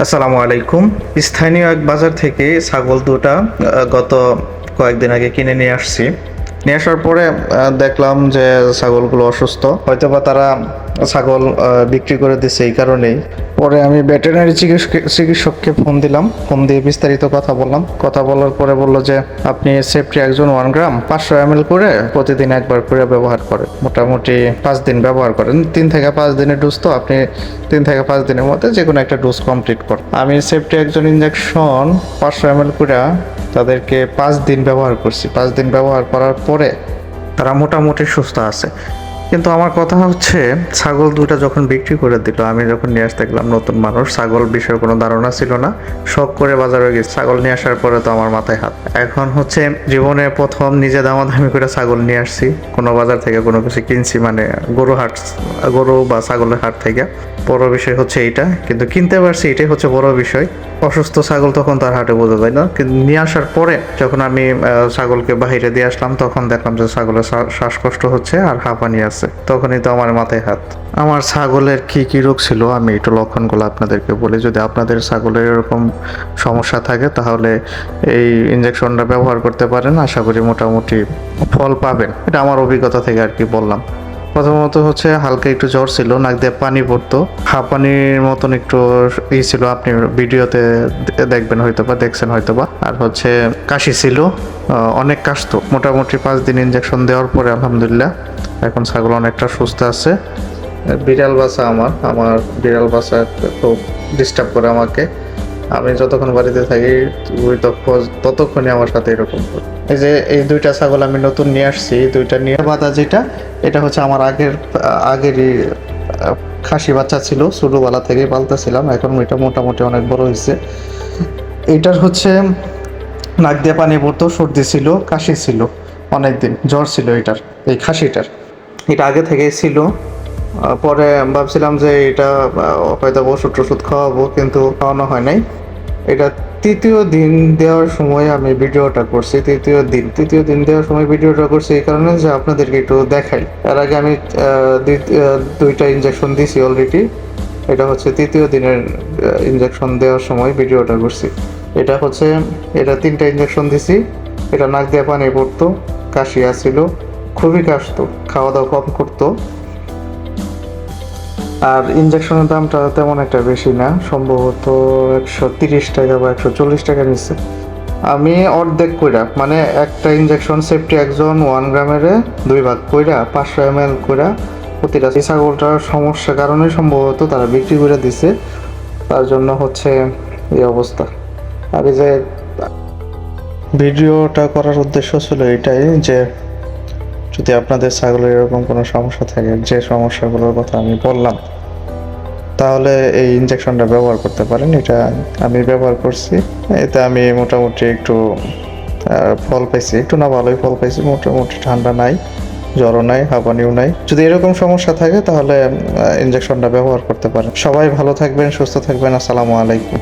আসসালামু আলাইকুম। স্থানীয় এক বাজার থেকে ছাগল দুটা গত কয়েকদিন আগে কিনে নিয়ে আসছি। নিয়ে আসার পরে দেখলাম যে ছাগলগুলো অসুস্থ, হয়তোবা তারা ছাগল বিক্রি করে দিছে এই কারণেই। পরে আমি ভেটেরিনারি চিকিৎসককে ফোন দিলাম, ফোন দিয়ে বিস্তারিত কথা বললাম। কথা বলার পরে বললো যে আপনি সেফটি একজন 1 গ্রাম 500 ml করে প্রতিদিন একবার করে ব্যবহার করেন, মোটামুটি 5 দিন ব্যবহার করেন। 3 থেকে 5 দিনের ডোজ, তো আপনি 3 থেকে 5 দিনের মধ্যে যে কোনো একটা ডোজ কমপ্লিট করেন। আমি সেফটি একজন ইঞ্জেকশন 500 ml করে তাদেরকে 5 দিন ব্যবহার করছি। 5 দিন ব্যবহার করার পরে তারা মোটামুটি সুস্থ আছে। কিন্তু আমার কথা হচ্ছে, ছাগল দুটা যখন বিক্রি করে দিল, আমি যখন নিয়ে আসতে গেলাম, নতুন মানুষ, ছাগল বিষয়ে কোনো ধারণা ছিল না, শখ করে বাজারে গেছি। ছাগল নিয়ে আসার পরে তো আমার মাথায় হাত। এখন হচ্ছে জীবনে প্রথম নিজে দামাদামি করে ছাগল নিয়ে আসছি, কোনো বাজার থেকে কোনো কিছু কিনছি, মানে গরু বা ছাগলের হাট থেকে। বড় বিষয় হচ্ছে এইটা, কিন্তু কিনতে পারছি, এটাই হচ্ছে বড় বিষয়। অসুস্থ ছাগল তখন তার হাটে বোঝা যায় না, কিন্তু নিয়ে আসার পরে যখন আমি ছাগলকে বাহিরে দিয়ে আসলাম, তখন দেখলাম যে ছাগলের শ্বাসকষ্ট হচ্ছে আর হাঁপানি আছে। তখনই তো আমার মাথায় হাত। আমার ছাগলের কি কি রোগ ছিল আমি একটু লক্ষণগুলো আপনাদেরকে বলি। যদি আপনাদের ছাগলের এরকম সমস্যা থাকে তাহলে এই ইঞ্জেকশনটা ব্যবহার করতে পারেন, আশা করি মোটামুটি ফল পাবেন। এটা আমার অভিজ্ঞতা থেকে আর কি বললাম। প্রথমত হচ্ছে হালকা একটু জ্বর ছিল, নাক দিয়ে পানি পড়তো, হাঁপানির মতন একটু ছিল, আপনি ভিডিওতে দেখবেন হয়তোবা, দেখছেন হয়তোবা। আর হচ্ছে কাশি ছিল, অনেক কাশতো। মোটামুটি 5 দিন ইঞ্জেকশন দেওয়ার পরে আলহামদুলিল্লাহ এখন ছাগল অনেকটা সুস্থ আছে। বিড়াল বাচ্চা, আমার বিড়াল বাচ্চা খুব ডিস্টার্ব করে আমাকে। আমি যতক্ষণ বাড়িতে থাকি ওই ততক্ষণই আমার সাথে এরকম করে। এই যে এই দুইটা ছাগল আমি নতুন নিয়ে আসছি, দুইটা নিয়ে বাঁধা, যেটা এটা হচ্ছে আমার আগেরই খাসি বাচ্চা ছিল, ছোটবেলা থেকে পালতেছিলাম। এখন এটা মোটামুটি অনেক বড় হয়েছে। এটার হচ্ছে নাক দিয়ে পানি পড়তো, সর্দি ছিল, কাশি ছিল, অনেকদিন জ্বর ছিল এটার, এই খাসিটার। এটা আগে থেকেই ছিল। পরে ভাবছিলাম যে এটা হয়তো ওষুধ টষুধ খাওয়াবো, কিন্তু খাওয়ানো হয় নাই। এটা তৃতীয় দিন দেওয়ার সময় আমি ভিডিওটা করছি। তৃতীয় দিন দেওয়ার সময় ভিডিওটা করছি এই কারণে যে আপনাদেরকে একটু দেখাই। এর আগে আমি দুইটা ইঞ্জেকশন দিছি অলরেডি। এটা হচ্ছে তৃতীয় দিনের ইঞ্জেকশন দেওয়ার সময় ভিডিওটা করছি। এটা 3টা ইঞ্জেকশন দিছি। এটা নাক দিয়ে পানি পড়তো, কাশি আসছিল, খুবই কাশতো, খাওয়া দাওয়া কম করতো। আর ইঞ্জেকশনের দামটা তেমন একটা বেশি না, সম্ভবত 130 টাকা বা 140 টাকা নিচ্ছে। আমি অর্ধেক কইরা, মানে একটা ইঞ্জেকশন সেফটি একজন 1 গ্রামের 2 ভাগ কইরা 500 ml কইরা প্রতিটা। ছাগলটার সমস্যার কারণে সম্ভবত তারা বিক্রি করে দিছে, তার জন্য হচ্ছে এই অবস্থা। আর এই যে ভিডিওটা করার উদ্দেশ্য ছিল এটাই যে যদি আপনাদের ছাগলের এরকম কোনো সমস্যা থাকে, যে সমস্যাগুলোর কথা আমি বললাম, তাহলে এই ইঞ্জেকশনটা ব্যবহার করতে পারেন। এটা আমি ব্যবহার করছি, এতে আমি মোটামুটি একটু ফল পাইছি, একটু না ভালোই ফল পাইছি। মোটামুটি ঠান্ডা নাই, জ্বরও নাই, হাঁপানিও নাই। যদি এরকম সমস্যা থাকে তাহলে ইঞ্জেকশনটা ব্যবহার করতে পারেন। সবাই ভালো থাকবেন, সুস্থ থাকবেন। আসসালামু আলাইকুম।